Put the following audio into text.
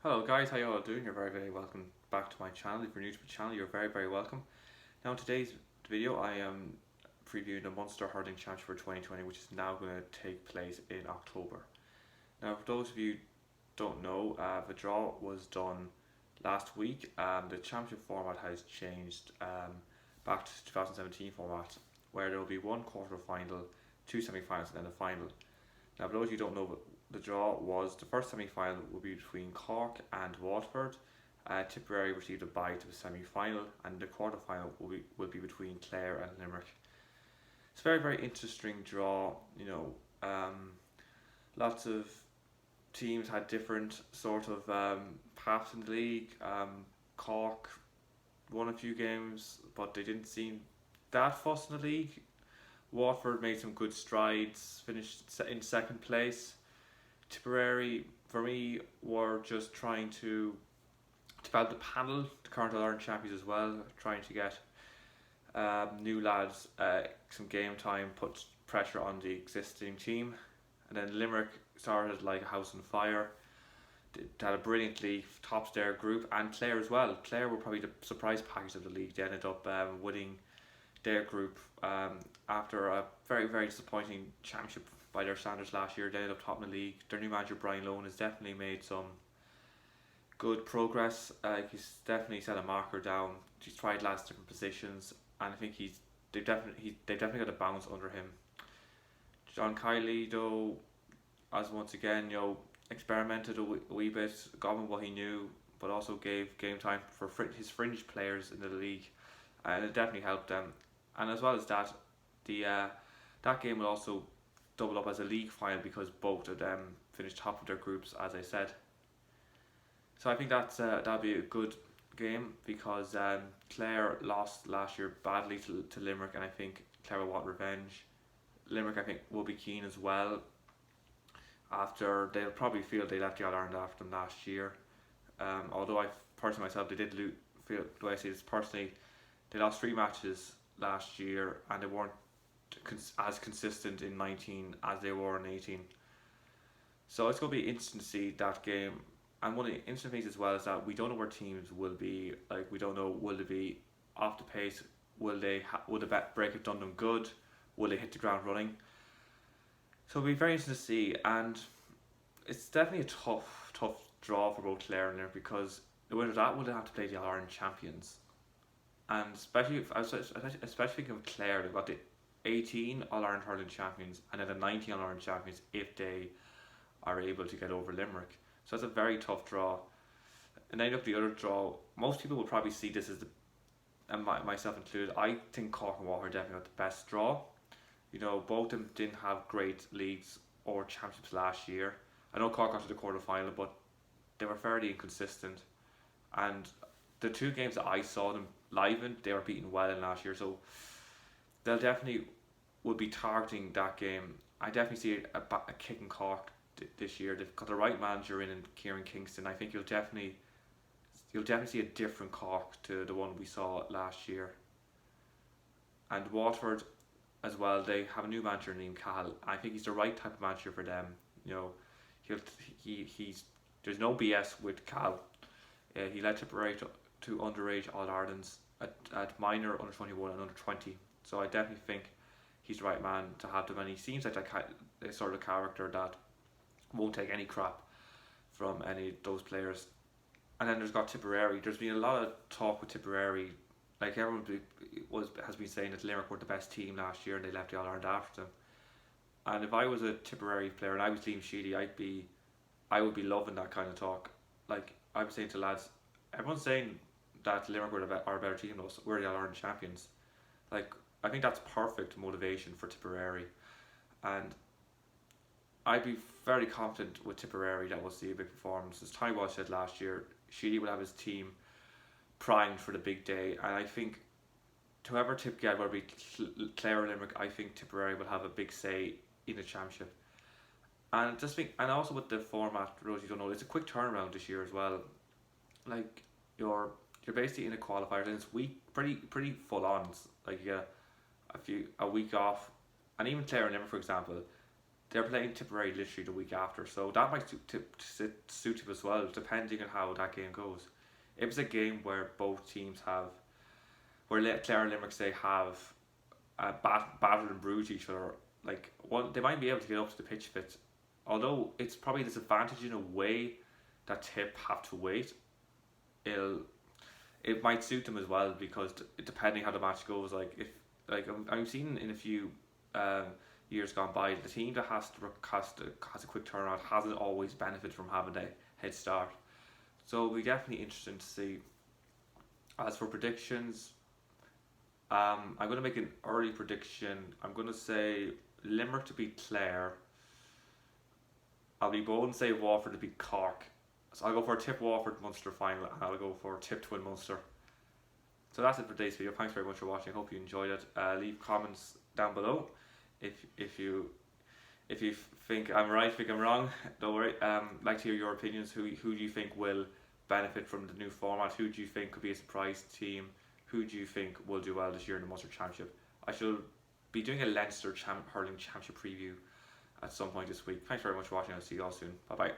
Hello guys, how you all doing? You're very welcome back to my channel. If you're new to my channel, you're very welcome. Now in today's video I am previewing the Munster Hurling Championship for 2020, which is now going to take place in October. Now for those of you who don't know, the draw was done last week and the championship format has changed back to 2017 format, where there will be one quarter final, two semi-finals and then a final. Now for those of you who don't know, the draw was the first semi-final will be between Cork and Waterford. Tipperary received a bye to the semi-final, and the quarter-final will be between Clare and Limerick. It's a very interesting draw. Lots of teams had different sort of paths in the league. Cork won a few games, but they didn't seem that fussed in the league. Waterford made some good strides, finished in second place. Tipperary, for me, were just trying to develop the panel, the current All-Ireland champions as well, trying to get new lads some game time, put pressure on the existing team. And then Limerick started like a house on fire. They had a brilliant league, tops their group, and Clare as well. Clare were probably the surprise package of the league. They ended up winning their group after a very disappointing championship by their standards last year. They ended up top in the league. Their new manager Brian Lohan has definitely made some good progress. He's definitely set a marker down. He's tried lots of different positions, and I think they've definitely got a bounce under him. John Kiley though, as once again experimented a wee bit, got him what he knew, but also gave game time for his fringe players in the league, and it definitely helped them. And as well as that, that game will also double up as a league final because both of them finished top of their groups, as I said. So I think that'll be a good game because Clare lost last year badly to Limerick, and I think Clare will want revenge. Limerick, I think, will be keen as well. After they'll probably feel they left the All-Ireland after them last year. Although I personally myself, they did feel, do I say this personally, they lost 3 matches last year and they weren't as consistent in 19 as they were in 18. So it's going to be interesting to see that game. And one of the interesting things as well is that we don't know where teams will be. Like, we don't know, will they be off the pace? Will the break have done them good? Will they hit the ground running? So it'll be very interesting to see, and it's definitely a tough draw for both Clare and Limerick because the winner of that will have to play the All-Ireland champions. And especially thinking of Clare, they've got the 18 All-Ireland Hurling champions and then the 19 All-Ireland champions if they are able to get over Limerick. So it's a very tough draw. And then you look at the other draw, most people will probably see this as and myself included, I think Cork and Waterford definitely got the best draw. Both of them didn't have great leagues or championships last year. I know Cork got to the quarter final, but they were fairly inconsistent. And the 2 games that I saw them live in, they were beaten well in last year. So they'll definitely would be targeting that game. I definitely see a kick in Cork this year. They've got the right manager in Kieran Kingston. I think you'll definitely see a different Cork to the one we saw last year. And Waterford as well, they have a new manager named Cahill. I think he's the right type of manager for them. He's there's no BS with Cahill. He led Tipperary to underage All-Irelands at minor, under 21 and under 20. So I definitely think he's the right man to have them, and he seems like a sort of character that won't take any crap from any of those players. And then there's got Tipperary. There's been a lot of talk with Tipperary. Like, everyone has been saying that Limerick were the best team last year and they left the All-Ireland after them. And if I was a Tipperary player and I was Liam Sheedy, I would be loving that kind of talk. Like, I'm saying to lads, everyone's saying that Limerick are a better team than us. We're the All-Ireland champions. Like, I think that's perfect motivation for Tipperary. And I'd be very confident with Tipperary that we'll see a big performance. As Ty Walsh said last year, Sheedy will have his team primed for the big day, and I think whoever Tip get, whether it be Clare or Limerick, I think Tipperary will have a big say in the championship. And and also with the format, Rose, you don't know, it's a quick turnaround this year as well. Like, you're basically in a qualifier, and it's pretty full on. Like, you get a week off, and even Clare and Limerick, for example, they're playing Tipperary literally the week after, so that might suit him as well, depending on how that game goes. It was a game where both teams have, where Clare and Limerick say have battled and bruised each other. Like one, they might be able to get up to the pitch a bit, although it's probably a disadvantage in a way that Tip have to wait. It might suit them as well because depending how the match goes, like if like I've seen in a few um, years gone by, the team that has a quick turnaround hasn't always benefited from having a head start. So it'll be definitely interesting to see. As for predictions, I'm going to make an early prediction. I'm going to say Limerick to beat Clare. I'll be bold and say Waterford to beat Cork. So I'll go for a Tip Waterford Munster final, and I'll go for Tip to win Munster. So that's it for today's video. Thanks very much for watching. Hope you enjoyed it. Leave comments down below if you think I'm right, think I'm wrong. Don't worry. Like to hear your opinions. Who do you think will benefit from the new format? Who do you think could be a surprise team? Who do you think will do well this year in the Munster Championship? I shall be doing a Leinster Hurling Championship preview at some point this week. Thanks very much for watching. I'll see you all soon. Bye bye.